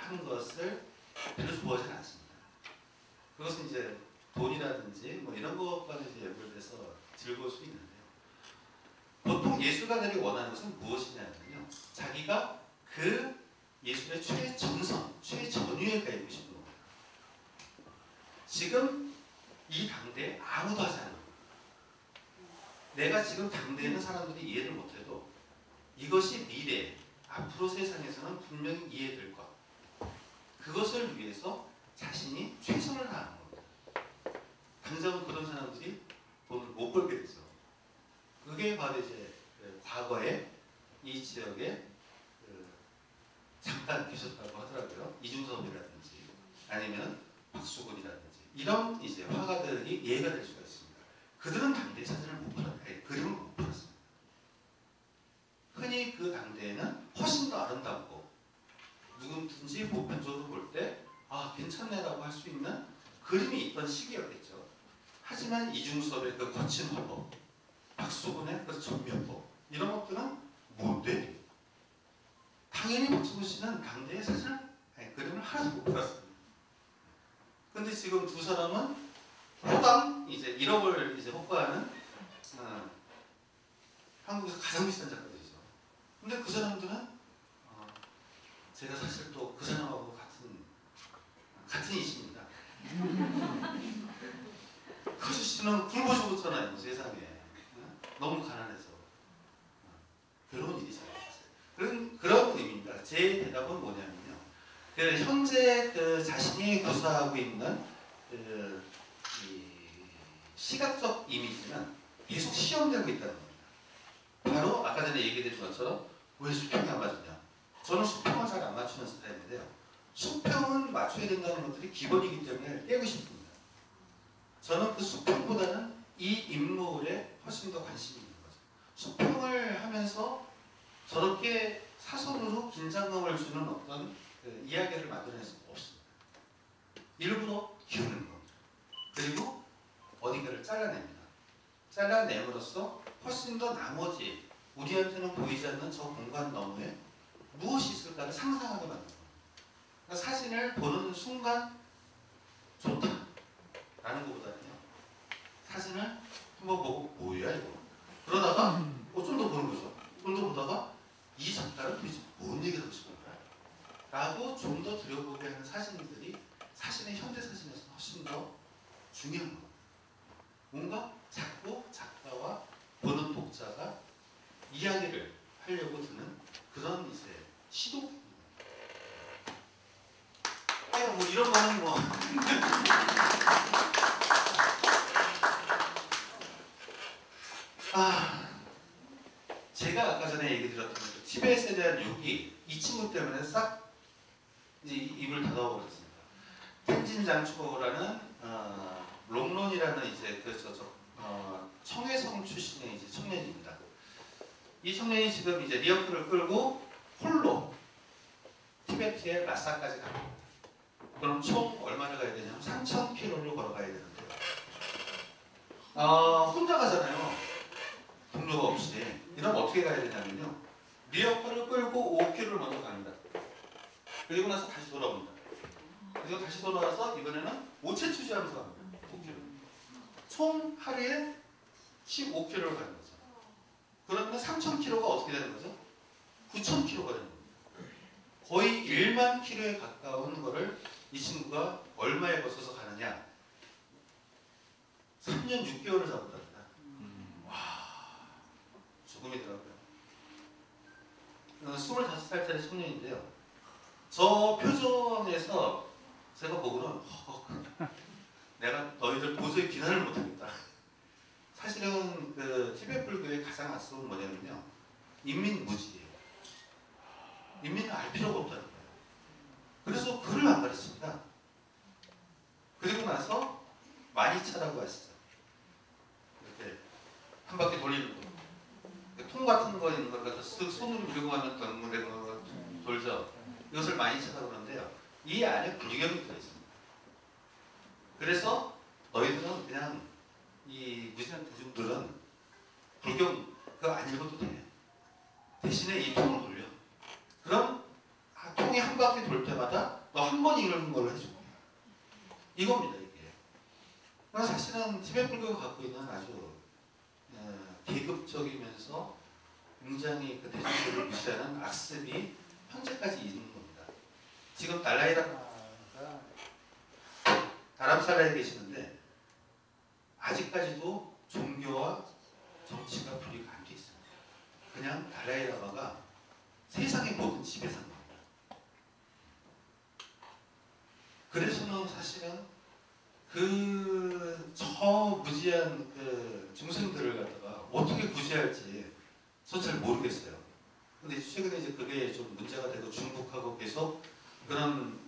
한 것을 별로 좋아하지 않습니다. 그것은 이제 돈이라든지 뭐 이런 것과는 이제 연결돼서 즐거울 수 있는데요. 보통 예술가들이 원하는 것은 무엇이냐면요. 자기가 그 예술의 최정성, 최전위에 가 있고 싶은 겁니다. 지금 이 당대에 아무도 하지 않아요. 내가 지금 당대에 있는 사람들이 이해를 못해도 이것이 미래, 앞으로 세상에서는 분명히 이해될 것. 그것을 위해서 자신이 최선을 다하는 겁니다. 당장은 그런 사람들이 돈을 못 벌게 되죠. 그게 바로 이제 과거에 이 지역에 잠깐 계셨다고 하더라고요. 이중섭이라든지 아니면 박수근이라든지 이런 이제 화가들이 예가 될 수가 있습니다. 그들은 당대에 사진을 못 팔았어요. 그림을 못 팔았습니다. 흔히 그 당대에는 훨씬 더 아름답고 누구든지 보편적으로 볼 때 아 괜찮네라고 할 수 있는 그림이 있던 시기였겠죠. 하지만 이중섭의 그 거친 화법, 박수근의 그 전면법 이런 것들은 뭔데? 당연히 박수근 씨는 당대에 사진을 그림을 하나도 못 팔았습니다. 근데 지금 두 사람은 호당 이제 1억을 이제 호가하는 한국에서 가장 비싼 작가들이죠. 근데 그 사람들은 제가 사실 또 그 사람하고 같은 이십니다. 허수 씨는 굶어 죽었잖아요, 세상에. 너무 가난해서. 괴로운 일이 생겼어요. 그런 의미입니다. 제 대답은 뭐냐면요. 그 현재 그 자신이 구사하고 있는 이 시각적 이미지는 계속 시험되고 있다는 겁니다. 바로 아까 전에 얘기했던 것처럼 왜 수평이 안 맞느냐. 저는 수평을 잘 안 맞추는 스타일인데요. 수평은 맞춰야 된다는 것들이 기본이기 때문에 깨고 싶습니다. 저는 그 수평보다는 이 인물에 훨씬 더 관심이 있는 거죠. 수평을 하면서 저렇게 사선으로 긴장감을 주는 어떤 이야기를 만들어낼 수가 없습니다. 일부러 기우는 겁니다. 그리고 어딘가를 잘라냅니다. 잘라냄으로써 훨씬 더 나머지 우리한테는 보이지 않는 저 공간 너머에 무엇이 있을까를 상상하게 만듭니다. 그러니까 사진을 보는 순간 좋다라는 것보다는요. 사진을 한번 보고 뭐야 이거. 그러다가 좀 더 보는 거죠. 좀 더 보다가 이 작가는 도대체 뭔 얘기를 하고 싶은 거야? 라고 좀 더 들여보게 하는 사진들이 사실은 현대 사진에서 훨씬 더 중요한 겁니다. 뭔가 자꾸 작가와 보는 독자가 이야기를 하려고 드는 그런 이제 시도. 뭐 이런 거는 뭐 제가 아까 전에 얘기 드렸던 그 티벳에 대한 욕이 이 친구 때문에 싹 이제 입을 닫아오고 그랬습니다. 텐진 장초라는 롱론이라는 이제 청해성 출신의 이제 청년입니다. 이 청년이 지금 이제 리어크를 끌고 홀로 티베트의 라사까지 갑니다. 그럼 총 얼마를 가야 되냐면 3,000km를 걸어가야 되는데요. 혼자 가잖아요. 동료가 없이. 이러면 어떻게 가야 되냐면요. 리어커를 끌고 5km를 먼저 갑니다. 그리고 나서 다시 돌아옵니다. 그리고 다시 돌아와서 이번에는 오체 투지하면서 갑니다. 5km. 총 하루에 15km를 가는 거죠. 그러면 3,000km가 어떻게 되는 거죠? 9,000km가 되는 겁니다. 거의 1만 km에 가까운 거를 이 친구가 얼마에 거쳐서 가느냐? 3년 6개월을 잡았답니다. 와, 죽음이더라고요. 25살짜리 청년인데요. 저 표정에서 제가 보고는 내가 너희들 도저히 비난을 못하겠다. 사실은 그 티베트 불교의 가장 아쉬운 뭐냐면요. 인민무지예요. 인민을 알 필요가 없다는 거예요. 그래서 글을 안 가르칩니다. 그리고 나서 마니차라고 하시죠. 이렇게 한 바퀴 돌리는 거. 통 같은 거 있는 걸 갖다 손으로 밀고 가면 돌죠. 이것을 마니차라고 그러는데요. 이 안에 불경이 들어있습니다. 그래서 너희들은 그냥 이 무지한 대중들은 불경 그거 안 읽어도 돼. 대신에 이 통을 돌려. 그럼 통이 한 바퀴 돌 때마다 너 한 번 읽는 걸로 해줄게. 이겁니다 이게. 사실은 티베트 불교가 갖고 있는 아주 계급적이면서 굉장히 그 대중들을 무시하는 악습이 현재까지 있는 겁니다. 지금 달라이라마가 다람살라에 계시는데 아직까지도 종교와 정치가 분리가 안 돼 있습니다. 그냥 달라이라마가 세상의 모든 지배사인 겁니다. 그래서는 사실은 저 무지한 그 중생들을 갖다가 어떻게 구제할지 전 잘 모르겠어요. 근데 최근에 이제 그게 좀 문제가 되고 중국하고 계속 그런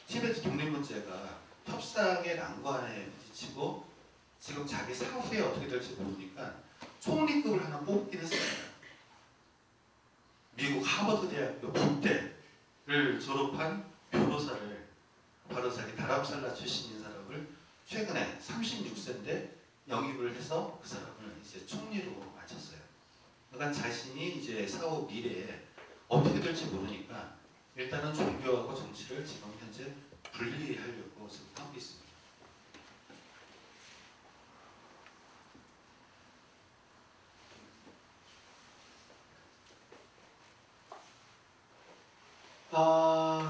티베트 독립 문제가 협상의 난관에 부딪히고 지금 자기 사후에 어떻게 될지 모르니까 총리급을 하나 뽑긴 했습니다. 미국 하버드 대학교 법대를 졸업한 변호사를 바로 자기 다람살라 출신인 사람을 최근에 36세인데 영입을 해서 그 사람을 이제 총리로 앉혔어요. 그러니까 자신이 이제 사후 미래에 어떻게 될지 모르니까 일단은 종교하고 정치를 지금 현재 분리하려고 지금 하고 있습니다.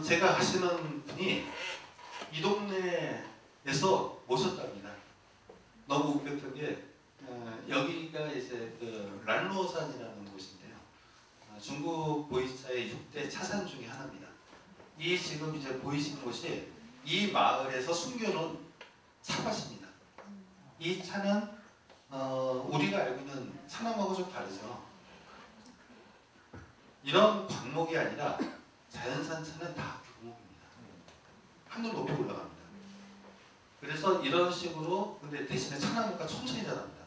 제가 아시는 분이 이 동네에서 모셨답니다. 너무 웃겼던 게 여기가 이제 그 란로산이라는 곳인데요. 중국 보이차의 6대 차산 중에 하나입니다. 이 지금 이제 보이신 곳이 이 마을에서 숨겨놓은 차밭입니다. 이 차는 우리가 알고 있는 차나무하고 좀 다르죠. 이런 광목이 아니라 자연산 차는 다 교목입니다. 하늘 높이 올라갑니다. 그래서 이런 식으로 근데 대신에 차나무가 천천히 자랍니다.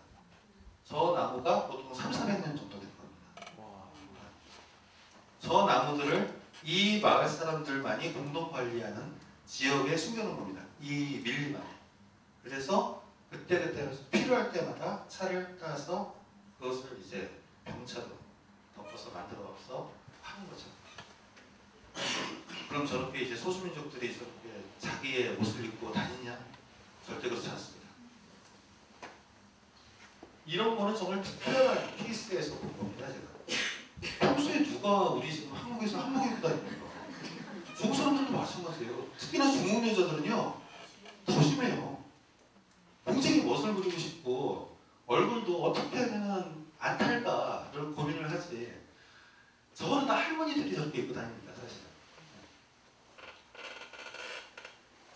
저 나무가 보통 300~400년 정도 될 겁니다. 저 나무들을 이 마을 사람들만이 공동 관리하는 지역에 숨겨놓은 겁니다. 이 밀림 안에. 그래서 그때그때 필요할 때마다 차를 타서 그것을 이제 병차로 덮어서 만들어서 파는 거죠. 그럼 저렇게 이제 소수민족들이 저렇게 자기의 옷을 입고 다니냐? 절대 그렇지 않습니다. 이런 거는 정말 특별한 케이스에서 본 겁니다, 제가. 평소에 누가 우리 지금 한국에서 한복 입고 다닙니까? 중국 사람들도 마찬가지예요. 특히나 중국 여자들은요, 더 심해요. 굉장히 멋을 부리고 싶고, 얼굴도 어떻게 하면 안 탈까를 고민을 하지. 저거는 다 할머니들이 저렇게 입고 다닙니다, 사실.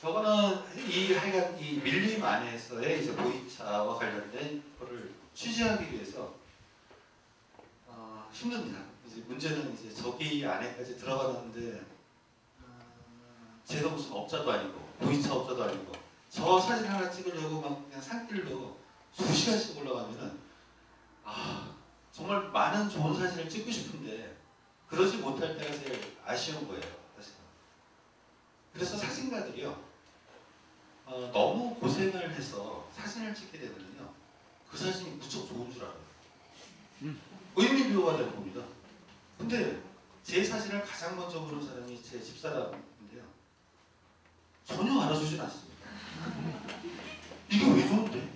저거는 하여간 이 밀림 안에서의 이제 보이차와 관련된 거를 취재하기 위해서 힘듭니다. 이제 문제는 이제 저기 안에까지 들어가는데 제가 무슨 업자도 아니고 보이차 업자도 아니고 저 사진 하나 찍으려고 막 그냥 산길로 수시간씩 올라가면은 정말 많은 좋은 사진을 찍고 싶은데 그러지 못할 때가 제일 아쉬운 거예요, 사실. 그래서 사진가들이요. 너무 고생을 해서 사진을 찍게 되면요 그 사진이 무척 좋은 줄 알아요. 의미비호가 되는 겁니다. 근데 제 사진을 가장 먼저 보는 사람이 제 집사람인데요 전혀 알아주진 않습니다. 이게 왜 좋은데?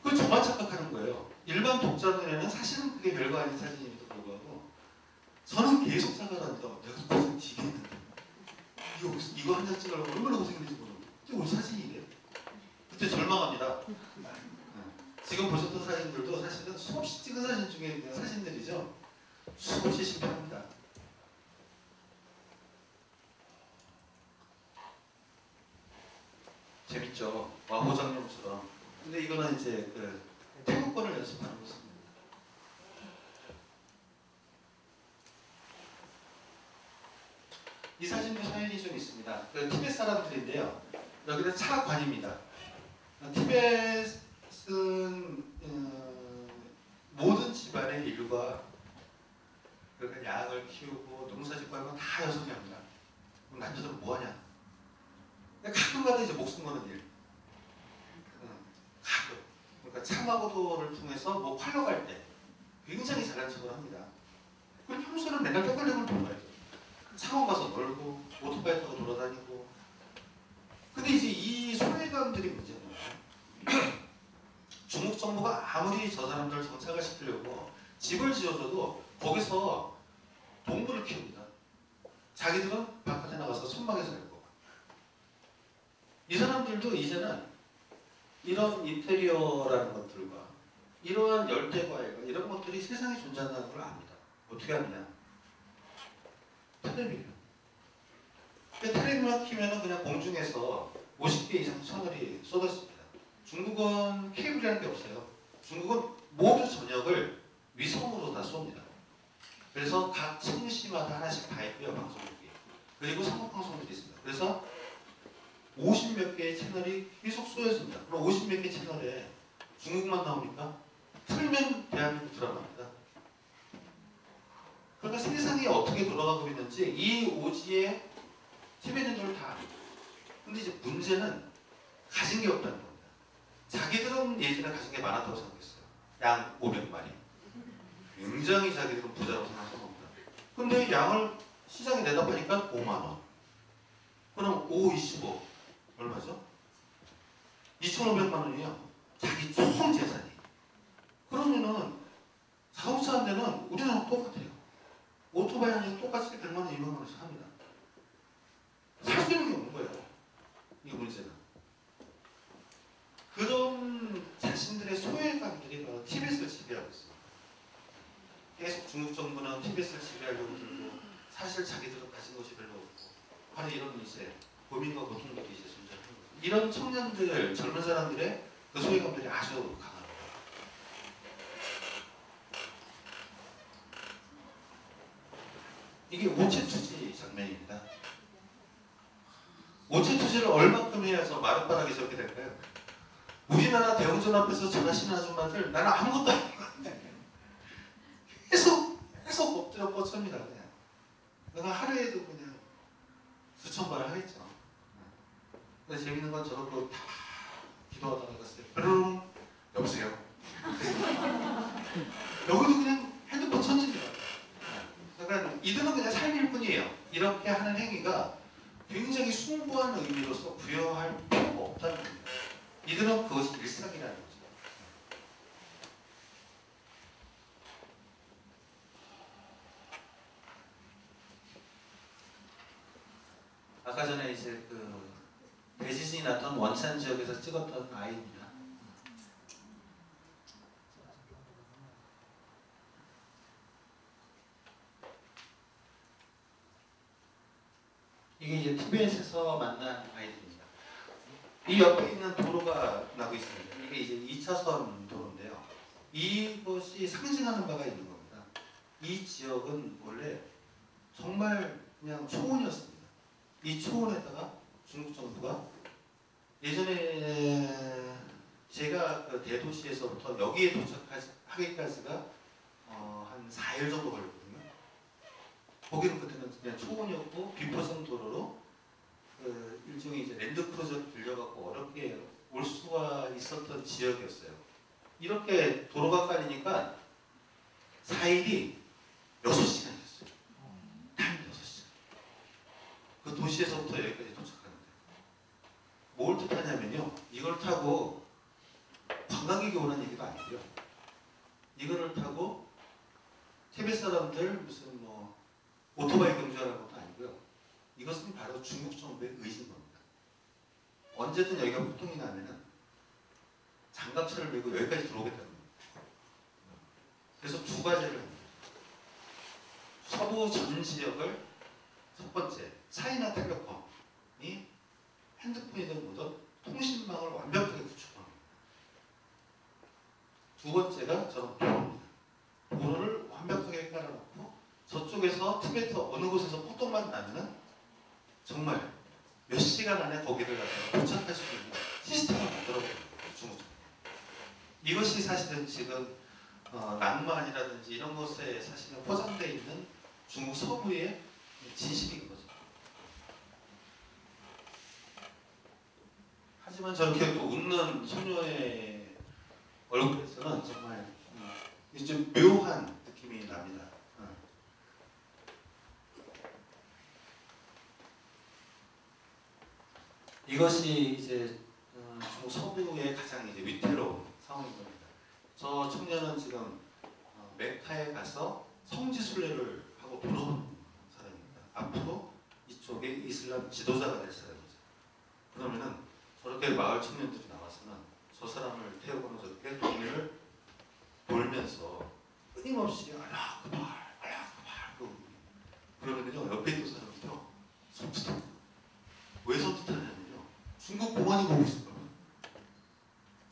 그걸 저만 착각하는 거예요. 일반 독자 눈에는 사실은 그게 별거 아닌 사진임에도 불구하고 저는 계속 착각합니다. 내가 고생 되게 했는데 이거 한 장 찍으려고 얼마나 고생했는지 모르고 우리 사진이래. 그때 절망합니다. 지금 보셨던 사진들도 사실은 수없이 찍은 사진 중에 그냥 사진들이죠. 수없이 실패합니다. 재밌죠. 와호장룡처럼. 근데 이거는 이제 그 태국권을 연습하는 것입니다. 이 사진도 사연이 좀 있습니다. 그 티베트 사람들인데요. 여기는 차관입니다. 티베트는 모든 집안의 일과 그러니까 양을 키우고 농사짓고 하는 건 다 여성이 합니다. 그럼 남자들은 뭐하냐? 가끔가다 이제 목숨 거는 일. 가끔. 그러니까 참화고도를 통해서 뭐 팔러 갈 때 굉장히 잘난 척을 합니다. 그럼 평소에는 맨날 떡갈림을 먹어야죠. 창원 가서 놀고 오토바이 타고 돌아다니고. 근데 이제 이 소외감들이 문제는 중국 정부가 아무리 저 사람들 정착을 시키려고 집을 지어줘도 거기서 동물을 키웁니다. 자기들은 바깥에 나가서 천막에 살고. 이 사람들도 이제는 이런 인테리어라는 것들과 이러한 열대과일과 이런 것들이 세상에 존재한다는 걸 압니다. 어떻게 하느냐? 텔레비전. 텔레비만 키면은 그냥 공중에서 50개 이상 채널이 쏟아집니다. 중국은 케이블이라는 게 없어요. 중국은 모두 전역을 위성으로 다 쏩니다. 그래서 각 청시마다 하나씩 다 있고요, 방송국이. 그리고 상업방송들이 있습니다. 그래서 50몇 개의 채널이 계속 쏘여집니다. 그럼 50몇 개 채널에 중국만 나오니까 틀면 대한민국 드라마입니다. 그러니까 세상이 어떻게 돌아가고 있는지 이 오지의 TV들을 다 압니다. 근데 이제 문제는 가진 게 없다는 겁니다. 자기들은 예전에 가진 게 많았다고 생각했어요. 양 500마리. 굉장히 자기들은 부자라고 생각하는 겁니다. 근데 양을 시장에 내다 보니까 5만원. 그럼 5, 25. 얼마죠? 2,500만 원이에요. 자기 총 재산이. 그러면은 자동차 한 대는 우리나라랑 똑같아요. 오토바이 한 대 똑같이 100만 원, 2만 원씩 합니다. 살 수 있는 게 없는 거예요. 이 문제는. 그런 자신들의 소외감들이 바로 TBS를 지배하고 있어요. 계속 중국 정부는 TBS를 지배하려고 들고 사실 자기들은 가진 것이 별로 없고 바로 이런 이제 고민과 고통들이 이제 존재하는 거죠. 이런 청년들, 젊은 사람들의 그 소외감들이 아주 강합니다. 이게 오체투지 장면입니다. 오체투지를 얼마큼 해야 저 마룻바닥이 저렇게 될까요? 우리나라 대웅전 앞에서 전하시는 아줌마들 나는 아무것도 아닌 것 같아. 계속 엎드려 뻗칩니다. 그냥. 내가 하루에도 그냥 수천 번을 하겠죠. 근데 재밌는 건 저렇게 다 기도하다가 갔어요. 뾰로롱 여보세요. 여기도 그냥 핸드폰 천지입니다. 그러니까 이들은 그냥 삶일 뿐이에요. 이렇게 하는 행위가 굉장히 숭고한 의미로서 부여할 필요가 없다는 겁니다. 이들은 그것이 일상이라는 거죠. 아까 전에 이제 그 대지진이 났던 원산 지역에서 찍었던 아이입니다. 이게 이제 티베트에서 만난 아이들입니다. 이 옆에 있는 도로가 나고 있습니다. 이게 이제 2차선 도로인데요. 이것이 상징하는 바가 있는 겁니다. 이 지역은 원래 정말 그냥 초원이었습니다. 이 초원에다가 중국 정부가 예전에 제가 그 대도시에서부터 여기에 도착하기까지가 한 4일 정도 걸렸거든요. 거기는 그때는 그냥 초원이었고 비포선 도로로 그 일종의 이제 랜드크루저를 빌려갖고 어렵게 올 수가 있었던 지역이었어요. 이렇게 도로가 깔리니까 4일이 6시간이었어요. 단 6시간. 그 도시에서부터 여기까지 도착하는데 뭘 뜻하냐면요. 이걸 타고 관광객이 오는 얘기가 아니고요. 이거를 타고 티베트 사람들 무슨 뭐 오토바이 경주하는 것도 아니고요. 이것은 바로 중국 정부의 의지인 겁니다. 언제든 여기가 폭동이 나면은 장갑차를 메고 여기까지 들어오겠다는 겁니다. 그래서 두 가지를 합니다. 서부 전 지역을 첫 번째 차이나텔레콤이 핸드폰이든 뭐든 통신망을 완벽하게 구축합니다. 두 번째가 저는 도로입니다. 도로를 완벽하게 깔아놓고 저쪽에서 티베트 어느 곳에서 폭동만 나면은 정말 몇 시간 안에 거기를 갖다가 도착할 수 있는 시스템을 만들어버립니다. 중국. 이것이 사실은 지금 낭만이라든지 이런 것에 사실은 포장되어 있는 중국 서부의 진실인 거죠. 하지만 저렇게 또 웃는 소녀의 얼굴에서는 정말 좀 묘한 느낌이 납니다. 이것이 이제 중국 서부의 가장 이제 위태로운 상황인 겁니다. 저 청년은 지금 메카에 가서 성지 순례를 하고 돌아오는 사람입니다. 앞으로 이쪽에 이슬람 지도자가 될 사람이죠. 그러면은 저렇게 마을 청년들이 나와서는 저 사람을 태우거나 저렇게 동네를 돌면서 끊임없이 알라크발 그러면요 옆에 있는 사람들요 섬뜩합니다. 왜 섬뜩하냐면요 중국 공안이 보고 있을 겁니다.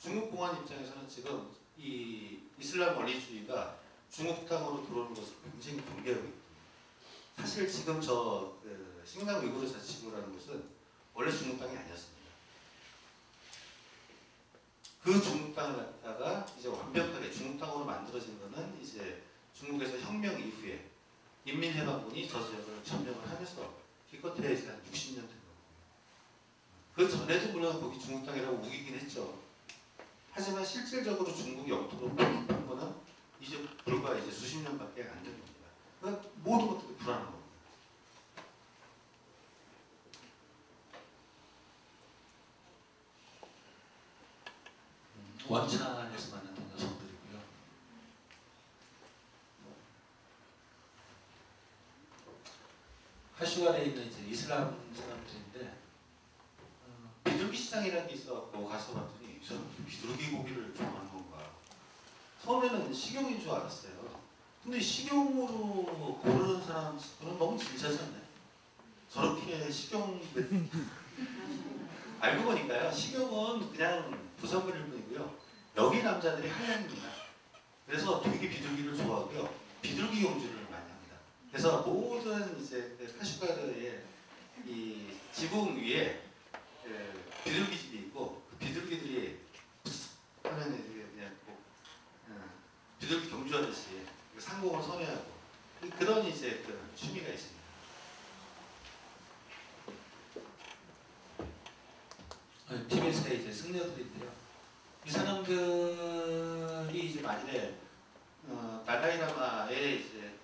중국 공안 입장에서는 지금 이 이슬람 원리주의가 중국 땅으로 들어오는 것을 굉장히 경계하고 있거든요. 사실 지금 저 신강 위구르 자치구라는 곳은 원래 중국 땅이 아니었습니다. 그 중국 땅을 갖다가 이제 완벽하게 중국 땅으로 만들어진 거는 이제 중국에서 혁명 이후에 인민해방군이 저 지역을 점령을 하면서 기껏해야 이제 한 60년 된 거고요. 그 전에도 물론 거기 중국 땅이라고 우기긴 했죠. 하지만 실질적으로 중국 영토로 편입한 거는 이제 불과 이제 수십 년밖에 안 된 겁니다. 그러니까 모든 것들이 불안한 겁니다. 원찬에서 만났던 여성들이고요. 하슈갈에 있는 이제 이슬람 사람들인데 비둘기 시장이라는 게 있어갖고 가서 봤더니 저는 비둘기 고기를 좋아하는 건가. 처음에는 식용인 줄 알았어요. 근데 식용으로 고르는 사람은 너무 진짜지 않나요? 저렇게 식용 알고 보니까요 식용은 그냥 부산물일 뿐이고요. 여기 남자들이 한량입니다. 그래서 되게 비둘기를 좋아하고요. 비둘기 용주를 많이 합니다. 그래서 모든 이제 카슈가르의 이 지붕 위에 비둘기 집이 있고 그 비둘기들이 하면 그냥 뭐 비둘기 경주하듯이 상공을 선회하고 그런 이제 그 취미가 있습니다. 티베트의 이제 승려들인데요. 이 사람들이 이제 만일에 달라이라마의 이제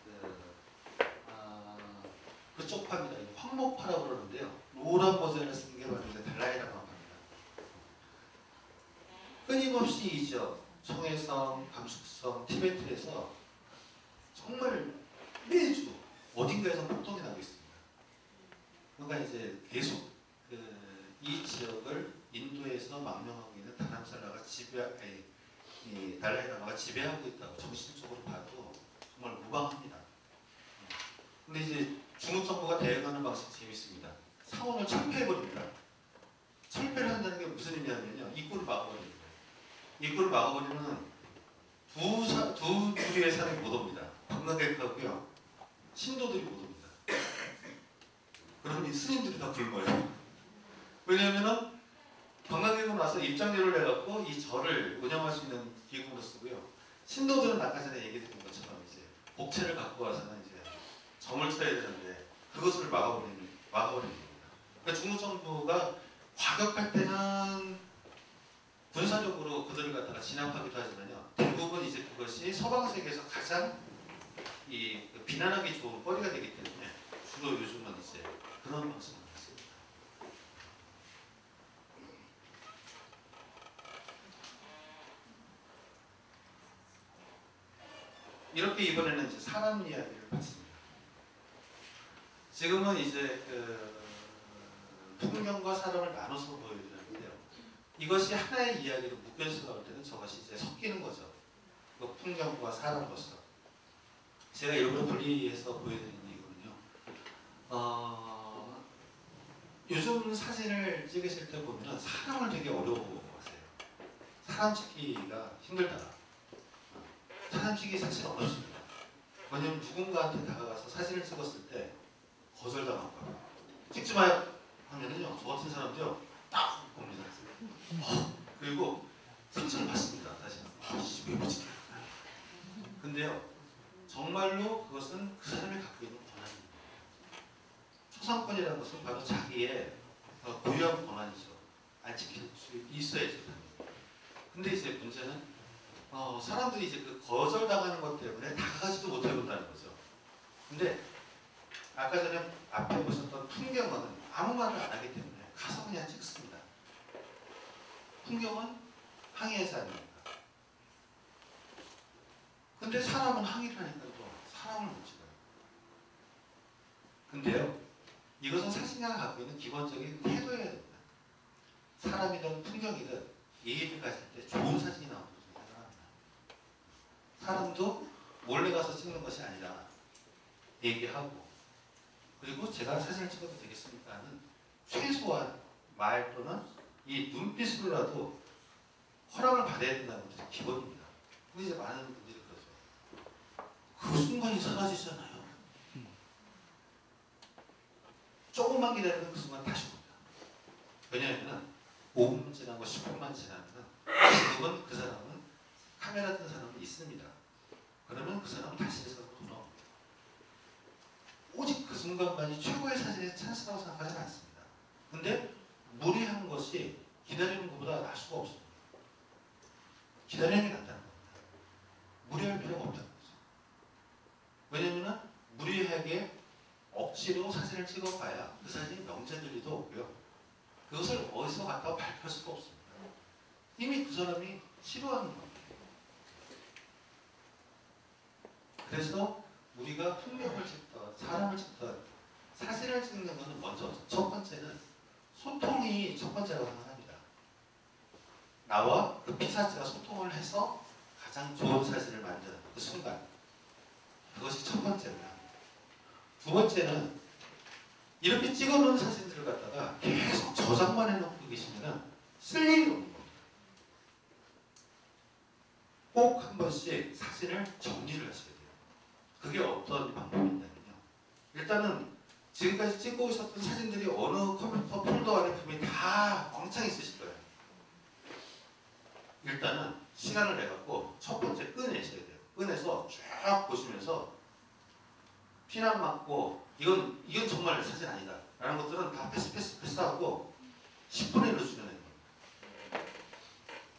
그쪽 파입니다. 황목파라고 그러는데요. 노란 버전을 쓴 게 바로 이제 달라이라마파입니다. 끊임없이 이죠. 청해성, 감숙성, 티베트에서 정말 매주 어딘가에서 폭동이 나고 있습니다. 그러니까 이제 계속 이 지역을 인도에서 망명하고 있는 다람살라가 이 달라이라마가 지배하고 있다고 정신적으로 봐도 정말 무방합니다. 근데 이제 중국 정부가 대응하는 방식이 재밌습니다. 상원을 철폐해버립니다. 철폐를 한다는 게 무슨 의미냐면요. 입구를 막아버리는 거예요. 입구를 막아버리면 두 주류의 사람이 못 옵니다. 관광객하고요. 신도들이 못 옵니다. 그럼 이 스님들이 다 굶어요. 왜냐하면 관광객은 와서 입장료를 내갖고 이 절을 운영할 수 있는 기금으로 쓰고요. 신도들은 아까 전에 얘기드린 것처럼 이제 복채를 갖고 와서는 이제 점을 쳐야 되는데 그것을 막아버리는 겁니다. 그러니까 중국 정부가 과격할 때는 군사적으로 그들을 갖다가 진압하기도 하지만요. 대부분 이제 그것이 서방 세계에서 가장 비난하기 좋은 거리가 되기 때문에 주로 요즘은 이제 그런 방식을 했습니다. 이렇게 이번에는 이제 사람 이야기를 봤습니다. 지금은 이제 풍경과 사람을 나눠서 보여드렸는데요. 이것이 하나의 이야기로 묶여서 나올 때는 저것이 이제 섞이는 거죠. 그 풍경과 사람으로서. 제가 일부러 분리해서 보여드리는 이유는요. 요즘 사진을 찍으실 때 보면 사람을 되게 어려워하세요. 사람 찍기가 힘들다. 사람 찍기 자체가 어렵습니다. 왜냐면 누군가한테 다가가서 사진을 찍었을 때 거절당할까. 찍지 마요 하면은요. 저 같은 사람도요. 딱 봅니다. 그리고 상처를 받습니다. 다시. 왜 보지? 근데요. 정말로 그것은 그 사람이 갖고 있는 권한입니다. 초상권이라는 것은 바로 자기의 고유한 권한이죠. 안 지킬 수 있어야죠. 근데 이제 문제는 사람들이 이제 그 거절당하는 것 때문에 다가가지도 못해본다는 거죠. 근데 아까 전에 앞에 보셨던 풍경은 아무 말을 안 하기 때문에 가서 그냥 찍습니다. 풍경은 항해자 아닙니까? 근데 사람은 항해를 하니까 또 사람을 못 찍어요. 근데요, 이것은 사진가가 갖고 있는 기본적인 태도여야 됩니다. 사람이든 풍경이든 예의를 가질 때 좋은 사진이 나오도록 생각합니다. 사람도 몰래 가서 찍는 것이 아니라 얘기하고, 그리고 제가 사진을 찍어도 되겠습니까? 하는 최소한 말 또는 이 눈빛으로라도 허락을 받아야 된다는 것이 기본입니다. 근데 이제 많은 분들이 그러죠. 그 순간이 사라지잖아요. 조금만 기다리면 그 순간 다시 옵니다. 왜냐하면 5분만 지나고 10분만 지나면 지금은 그 사람은 카메라 든 사람은 있습니다. 그러면 그 사람은 다시 해서 돌아옵니다. 오직 그 순간만이 최고의 사진의 찬스라고 생각하지는 않습니다. 근데 무리한 것이 기다리는 것보다 나을 수가 없습니다. 기다리는 게 낫다는 겁니다. 무리할 필요가 없다는 거죠. 왜냐하면 무리하게 억지로 사진을 찍어봐야 그 사진이 명제될 리도 없고요. 그것을 어디서 갖다가 발표할 수가 없습니다. 이미 그 사람이 싫어하는 겁니다. 그래서 우리가 풍경을 찍던, 사람을 찍던, 사진을 찍는 것은 먼저 첫 번째는 소통이 첫 번째라고 생각합니다. 나와 그 피사체가 소통을 해서 가장 좋은 사진을 만드는 그 순간, 그것이 첫 번째입니다. 두 번째는 이렇게 찍어놓은 사진들을 갖다가 계속 저장만 해놓고 계시면 쓸 일이 없는 겁니다. 꼭 한 번씩 사진을 정리를 하셔야 돼요. 그게 어떤 방법이냐면요. 일단은 지금까지 찍고 있었던 사진들이 어느 컴퓨터 폴더 안에 보면 다 엉창 있으실 거예요. 일단은 시간을 내갖고 첫 번째 꺼내셔야 돼요. 꺼내서 쭉 보시면서 피난 맞고 이건 정말 사진 아니다 라는 것들은 다 패스하고 10분의 1로 줄여내는 겁니다.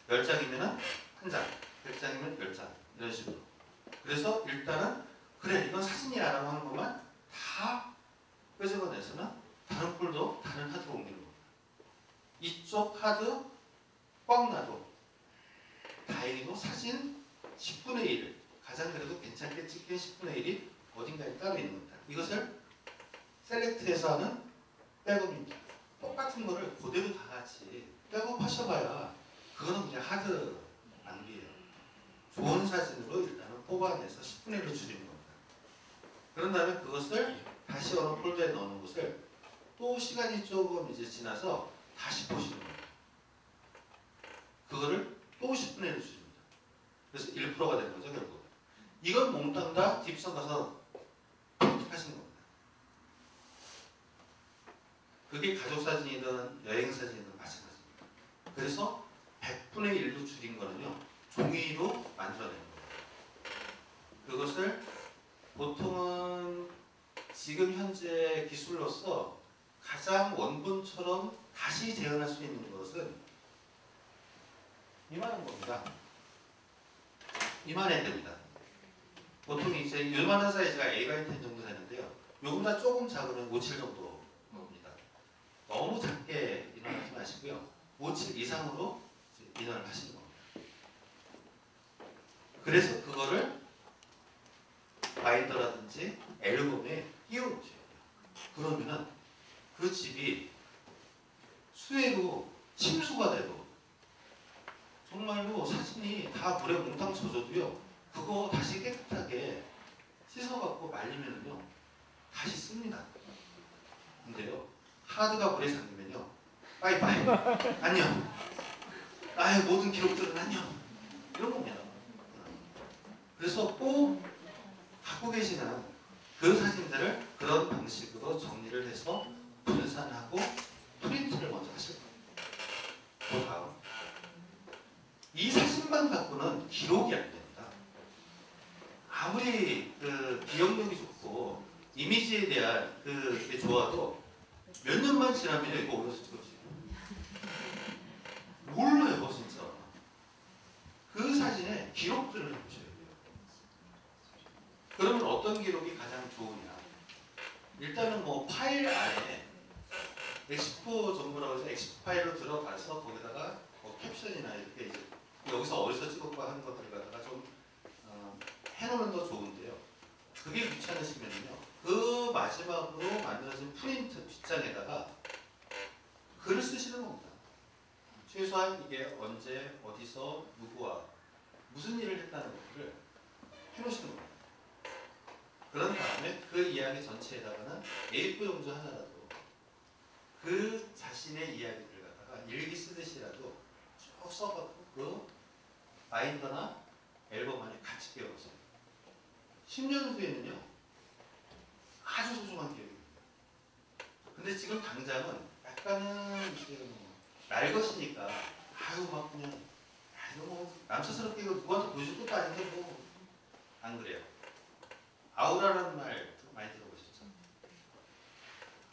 10장이면 1장, 100장이면 10장 이런 식으로. 그래서 일단은 그래 이건 사진이야 라고 하는 것만 다 끄집어내서는 다른 폴더, 다른 하드로 옮기는 겁니다. 이쪽 하드 꽉 놔도 다행히도 사진 10분의 1 가장 그래도 괜찮게 찍힌 10분의 1이 어딘가에 따로 있는 겁니다. 이것을 셀렉트해서 하는 백업입니다. 똑같은 거를 그대로 다 같이 백업 하셔봐야 그거는 그냥 하드 낭비예요. 좋은 사진으로 일단은 뽑아내서 10분의 1로 줄이는 겁니다. 그런 다음에 그것을 다시 어느 폴더에 넣는 것을 또 시간이 조금 이제 지나서 다시 보시는 겁니다. 그거를 또 10분의 1로 줄입니다. 그래서 1%가 되는 거죠 결국. 이건 몽땅 다 딥선 가서 하시는 겁니다. 그게 가족사진이든 여행사진이든 마찬가지입니다. 그래서 100분의 1로 줄인 거는요. 종이로 만들어내는 거예요. 그것을 보통은 지금 현재 기술로서 가장 원본처럼 다시 재현할 수 있는 것은 이만한 겁니다. 이만해야 됩니다. 보통 이제 이만한 사이즈가 A10 정도 되는데요. 요금보다 조금 작으면 57 정도 겁니다. 너무 작게 인원하지 마시고요. 57 이상으로 인원을 하시는 겁니다. 그래서 그거를 바인더라든지 앨범에 끼워 놓으셔야 돼요. 그러면은 그 집이 수해로 침수가 돼도 정말로 사진이 다 물에 몽땅 젖어도요. 그거 다시 깨끗하게 씻어갖고 말리면은요. 다시 씁니다. 근데요. 하드가 물에 잠기면요. 빠이빠이. 안녕. 나의 모든 기록들은 안녕. 이런 겁니다. 그래서 꼭 갖고 계시는 그 사진들을 그런 방식으로 정리를 해서 분산하고 프린트를 먼저 하실 겁니다. 그 다음 이 사진만 갖고는 기록이 안 됩니다. 아무리 그 기억력이 좋고 이미지에 대한 그게 좋아도 몇 년만 지나면 이거 어디서 찍었지? 몰라요 진짜. 그 사진에 기록들을 해보셔야 돼요. 그러면 어떤 기록이 가장 좋으냐? 일단은 뭐 파일 안에 엑스포 정보라고 해서 엑스포 파일로 들어가서 거기다가 뭐 캡션이나 이렇게 이제 여기서 어디서 찍었고 하는 것들 갖다가 좀 해놓으면 더 좋은데요. 그게 귀찮으시면요. 그 마지막으로 만들어진 프린트 뒷장에다가 글을 쓰시는 겁니다. 최소한 이게 언제, 어디서, 누구와 무슨 일을 했다는 것들을 해놓으시는 겁니다. 그런 다음에 그 이야기 전체에다가는 A4 용지 하나라도 그 자신의 이야기를 갖다가 일기 쓰듯이라도 쭉 써갖고 그 바인더나 앨범 안에 같이 끼워보세요. 10년 후에는요 아주 소중한 기억입니다. 근데 지금 당장은 약간은 날 것이니까 아유 막 그냥 아유 뭐 남사스럽게 이거 누구한테 보여줄 것도 아닌데 뭐 안 그래요. 아우라라는 말 많이 들어보셨죠?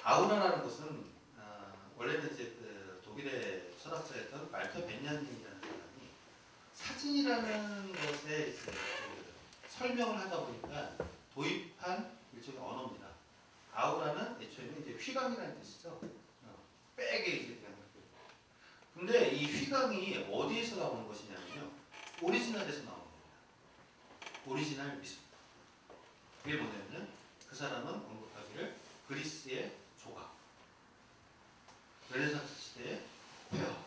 아우라라는 것은 원래는 이제 그 독일의 철학자였던 말터 벤야민이라는 사람이 사진이라는 것에 이제 설명을 하다 보니까 도입한 일종의 언어입니다. 아우라는 애초에는 이제 휘감이라는 뜻이죠. 빼게 이제 그냥. 근데 이 휘감이 어디에서 나오는 것이냐면요. 오리지널에서 나오는 겁니다. 오리지널 미술. 그게 뭐냐면 그 사람은 언급하기를 그리스의 조각, 르네상스 시대의 회화,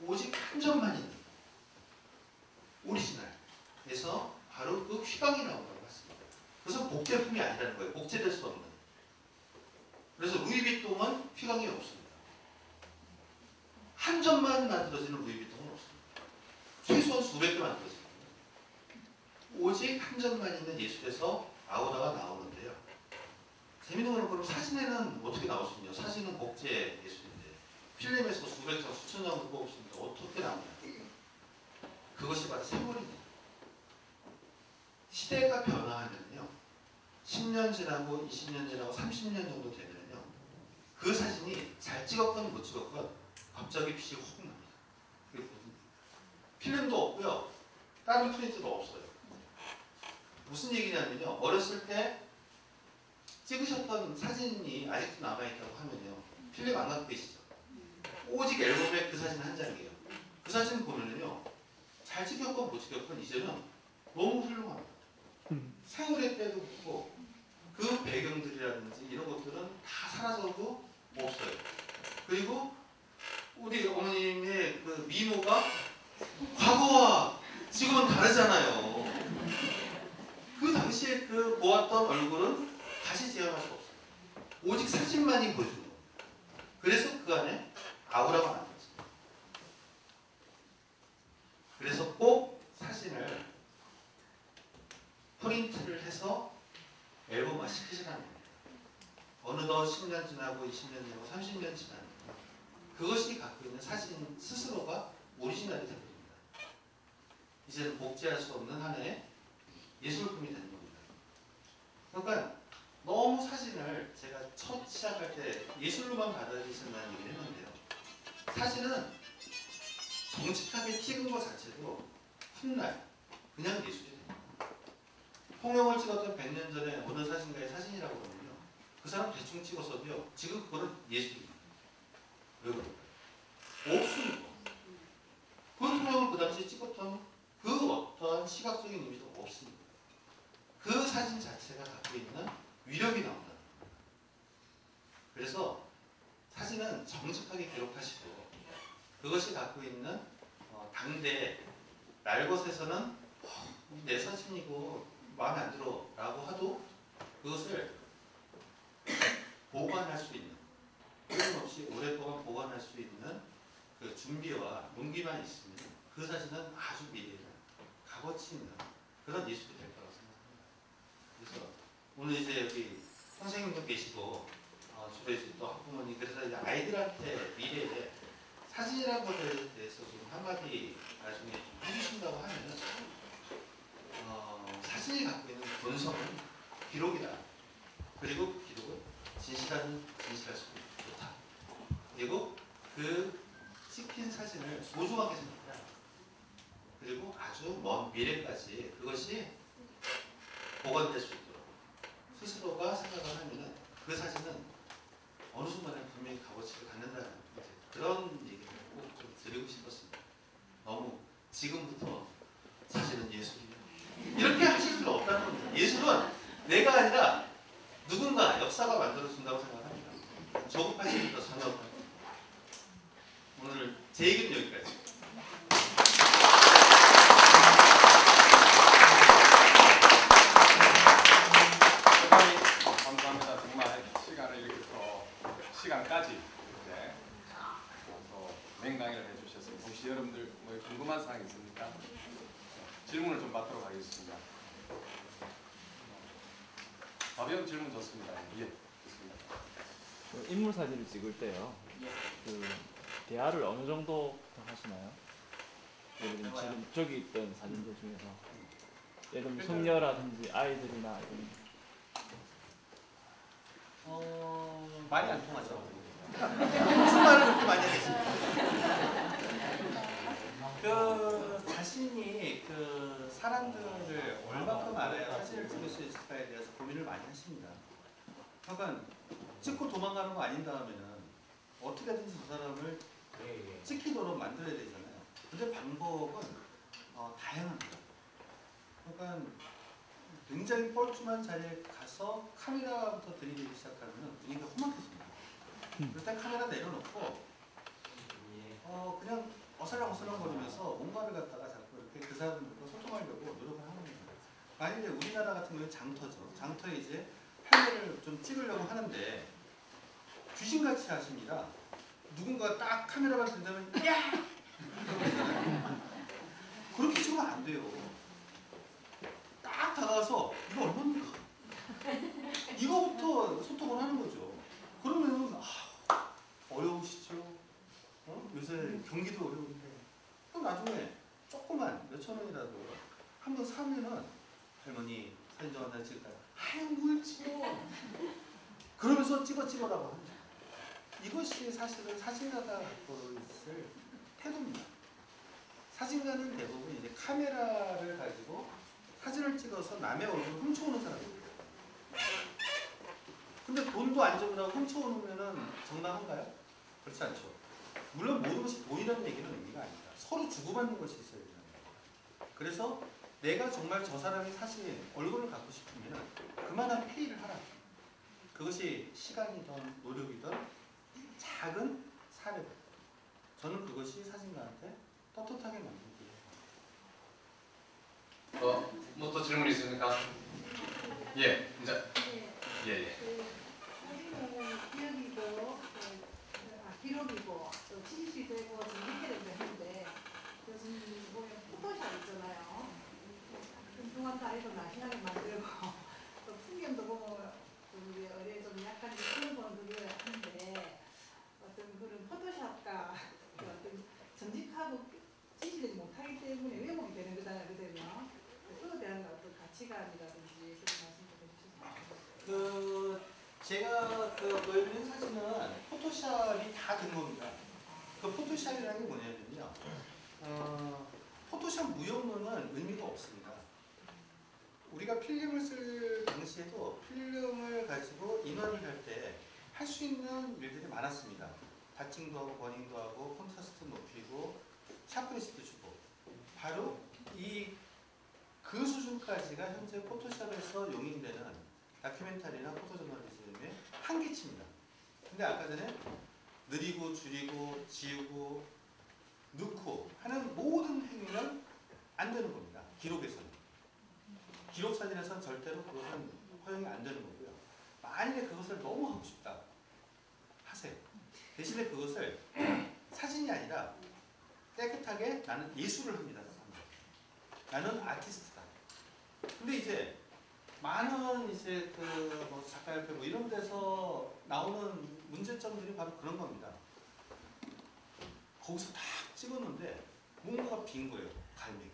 오직 한 점만 있는 오리지널에서 바로 그 휘감이 나온다고 했습니다. 그래서 복제품이 아니라는 거예요. 복제될 수 없는. 그래서 루이비통은 휘감이 없습니다. 한 점만 만들어지는 루이비통은 없습니다. 최소한 수백 개 만들어집니다. 오직 한 점만 있는 예술에서 아우라가 나오는데요. 재밌는 거는 그럼 사진에는 어떻게 나올 수 있냐? 사진은 복제 예술인데 필름에서 수백 장, 수천 장도 뽑습니다. 어떻게 나오냐? 그것이 바로 세월입니다. 시대가 변화하면요. 10년 지나고 20년 지나고 30년 정도 되면요. 그 사진이 잘 찍었건 못 찍었건 갑자기 빛이 확 납니다. 필름도 없고요. 다른 프린트도 없어요. 무슨 얘기냐면요. 어렸을 때 찍으셨던 사진이 아직도 남아있다고 하면요. 필름 안 갖고 계시죠? 오직 앨범에 그 사진 한 장이에요. 그 사진 보면은요. 잘 찍혔건 못 찍혔건 이제는 너무 훌륭합니다. 세월의 때도 그렇고 그 배경들이라든지 이런 것들은 다 사라져도 없어요. 그리고 우리 어머님의 그 미모가 과거와 지금은 다르잖아요. 그 당시에 그 보았던 얼굴은 다시 재현할 수 없어요. 오직 사진만이 보여주는 겁니다. 그래서 그 안에 아우라가 만들어집니다. 그래서 꼭 사진을 프린트를 해서 앨범화 시키시라는 겁니다. 어느덧 10년 지나고 20년 지나고 30년 지나는 그것이 갖고 있는 사진 스스로가 오리지널이 됩니다. 이제는 복제할 수 없는 하나의 예술품이 되는 겁니다. 그러니까 너무 사진을 제가 첫 시작할 때 예술로만 받아들이신다는 얘기를 했는데요. 사진은 정직하게 찍은 것 자체도 훗날 그냥 예술이 됩니다. 홍영을 찍었던 100년 전에 어느 사진가의 사진이라고 그러면요. 그 사람 대충 찍었어도요. 지금 그거는 예술입니다. 왜 그럴까요? 없습니다. 그 홍영을 그 당시에 찍었던 그 어떠한 시각적인 의미도 없습니다. 그 사진 자체가 갖고 있는 위력이 나온다. 그래서 사진은 정직하게 기록하시고 그것이 갖고 있는 당대 날것에서는 내 사진이고 마음에 안 들어 라고 하도 그것을 보관할 수 있는 끊임없이 오랫동안 보관할 수 있는 그 준비와 용기만 있으면 그 사진은 아주 미래를 값어치 있는 그런 예술이 될 거라고 생각합니다. 그래서 오늘 이제 여기 선생님도 계시고 주로 이제 또 학부모님 그래서 이제 아이들한테 미래에 사진이라는 것에 대해서 좀 한마디 나중에 좀 해주신다고 하면은 사진이 갖고 있는 본성은 기록이다. 그리고 그 기록은 진실할 수 좋다. 그리고 그 찍힌 사진을 소중하게 생각해라. 그리고 아주 먼 미래까지 그것이 보관될 수 있도록 스스로가 생각을 하면은 그 사진은 어느 순간에 분명히 값어치를 그런 얘기를 꼭 좀 드리고 싶었습니다. 너무 지금부터 사실은 예술이야 이렇게 하실 수 없다는 겁니다. 예술은 내가 아니라 누군가 역사가 만들어준다고 생각합니다. 조급하시니까 전혀 없습니다. 오늘 제 얘기는 여기까지. 감사합니다. 정말 시간을 이렇게 시간까지 이렇게 맹강의를 해주셔서 혹시 여러분들 뭐 궁금한 사항 있습니까? 질문을 좀 받도록 하겠습니다. 가벼운 질문 좋습니다. 예, 좋습니다. 그 인물 사진을 찍을 때요. 그 대화를 어느 정도 하시나요? 예를 들면 지금 저기 있던 사진들 중에서 예를 들면 손녀라든지 아이들이나 이런. 많이 안 통하죠. 무슨 말을 그렇게 많이 하겠습니까? 그 자신이 그 사람들을 얼마큼 알아야 사진을 찍을 수 있을까에 대해서 고민을 많이 하십니다. 그러니까 찍고 도망가는 거 아닌 다음에는 어떻게든지 저 사람을 찍히도록 만들어야 되잖아요. 근데 방법은 다양합니다. 그러니까 굉장히 뻘쭘한 자리에 가서 카메라부터 들이대기 시작하면 분위기가 험악해집니다. 그럴 때 카메라 내려놓고 그냥 어슬렁어슬렁 거리면서 뭔가를 갖다가 자꾸 이렇게 그 사람들과 소통하려고 노력을 하는 거예요. 만약에 우리나라 같은 경우는 장터죠. 장터에 이제 할매를 좀 찍으려고 하는데 귀신같이 하십니다. 누군가 딱 카메라만 든다면 야! 그렇게 찍으면 안 돼요. 딱 다가가서 이거 얼마입니까? 이거부터 소통을 하는 거죠. 그러면은 어려우시죠? 요새 경기도 어려운데 또 나중에 조그만 몇천 원이라도 한번 사면은 할머니 사진 좀 하나 찍을까요? 아유 뭘 찍어 그러면서 찍어라고 합니다. 이것이 사실은 사진가가 갖고 있을 태도입니다. 사진가는 대부분 이제 카메라를 가지고 사진을 찍어서 남의 얼굴을 훔쳐오는 사람입니다. 근데 돈도 안 주고 훔쳐오면은 정당한가요? 그렇지 않죠. 물론 모든 것이 돈이라는 얘기는 의미가 아닙니다. 서로 주고받는 것이 있어야 되는 거예요. 그래서 내가 정말 저 사람의 사실 얼굴을 갖고 싶으면 그만한 페이를 하라. 그것이 시간이든 노력이든 작은 사례다. 저는 그것이 사진가한테 떳떳하게 만든 거예요. 뭐 또 질문 있습니까? 예, 이제 예. 사진은 기록이고 또 진실이 되고 정리해야 되는데 요즘 보면 포토샵 있잖아요. 뚱뚱한 다리도 날씬하게 만들고 또 풍경도 보고 우리 어뢰 좀 약간 그런 거는 그려야 하는데 어떤 그런 포토샵과 어떤 정직하고 진실되지 못하기 때문에 왜곡이 되는 거잖아요. 그러면 그거에 대한 어떤 가치관이라든지 그런 말씀 좀 해주셨으면 제가 보여드린 사진은 포토샵이 다 된 겁니다. 그 포토샵이라는 게 뭐냐면요. 포토샵 무용론은 의미가 없습니다. 우리가 필름을 쓸 당시에도 필름을 가지고 인화를 할 때 할 수 있는 일들이 많았습니다. 다칭도 하고 버닝도 하고 콘트라스트 높이고 샤프니스도 주고 바로 그 수준까지가 현재 포토샵에서 용인되는 다큐멘터리나 포토저널리즘의 한계치입니다. 근데 아까 전에 느리고 줄이고 지우고 넣고 하는 모든 행위는 안 되는 겁니다. 기록에서는. 기록 사진에서는 절대로 그것은 허용이 안 되는 거고요. 만약에 그것을 너무 하고 싶다 하세요. 대신에 그것을 사진이 아니라 깨끗하게 나는 예술을 합니다. 나는 아티스트다. 근데 이제 많은 이제 뭐 작가협회 뭐 이런 데서 나오는 문제점들이 바로 그런 겁니다. 거기서 딱 찍었는데 뭔가가 빈 거예요. 갈매기.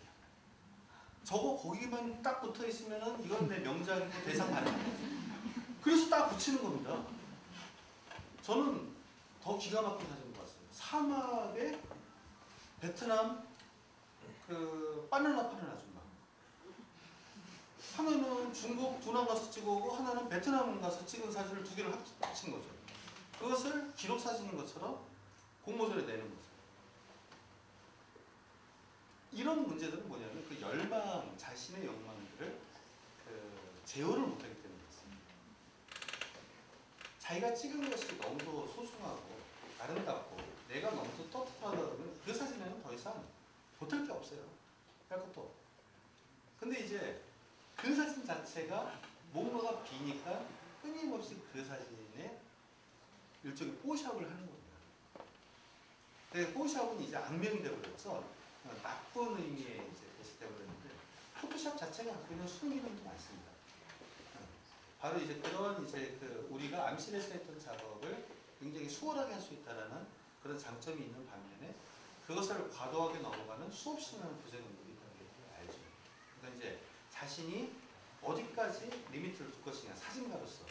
저거 거기만 딱 붙어 있으면은 이건 내 명작이고 대상 받는 거예요. 그래서 딱 붙이는 겁니다. 저는 더 기가 막힌 사진을 봤어요. 사막에 베트남 바나나 파는 아줌마. 하나는 중국 두남 가서 찍어오고 하나는 베트남 가서 찍은 사진을 두 개를 합친 거죠. 그것을 기록 사진인 것처럼 공모전에 내는 모습. 이런 문제들은 뭐냐면 그 열망, 자신의 욕망들을 제어를 못하기 때문에 그렇습니다. 자기가 찍은 것이 너무도 소중하고 아름답고 내가 너무도 떳떳하다 그러면 그 사진에는 더 이상 보탤 게 없어요. 할 것도 없고. 근데 이제 그 사진 자체가 뭔가가 비니까 끊임없이 그 사진에 일종의 뽀샵을 하는 겁니다. 근데 뽀샵은 이제 악명이 되어버렸죠. 나쁜 의미의 이제 것이 되어버렸는데 포토샵 자체가 갖고 있는 순기능도 많습니다. 바로 이제 그런 이제 우리가 암실에서 했던 작업을 굉장히 수월하게 할 수 있다라는 그런 장점이 있는 반면에 그것을 과도하게 넘어가는 수없이 많은 부작용들이 있다는 걸 알죠. 그러니까 이제 자신이 어디까지 리미트를 둘 것이냐, 사진가로서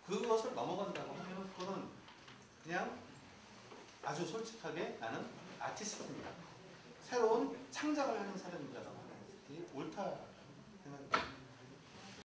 그것을 넘어간다고 하면 그거는 그냥 아주 솔직하게 나는 아티스트입니다. 새로운 창작을 하는 사람이라고 하는 게 옳다 생각합니다.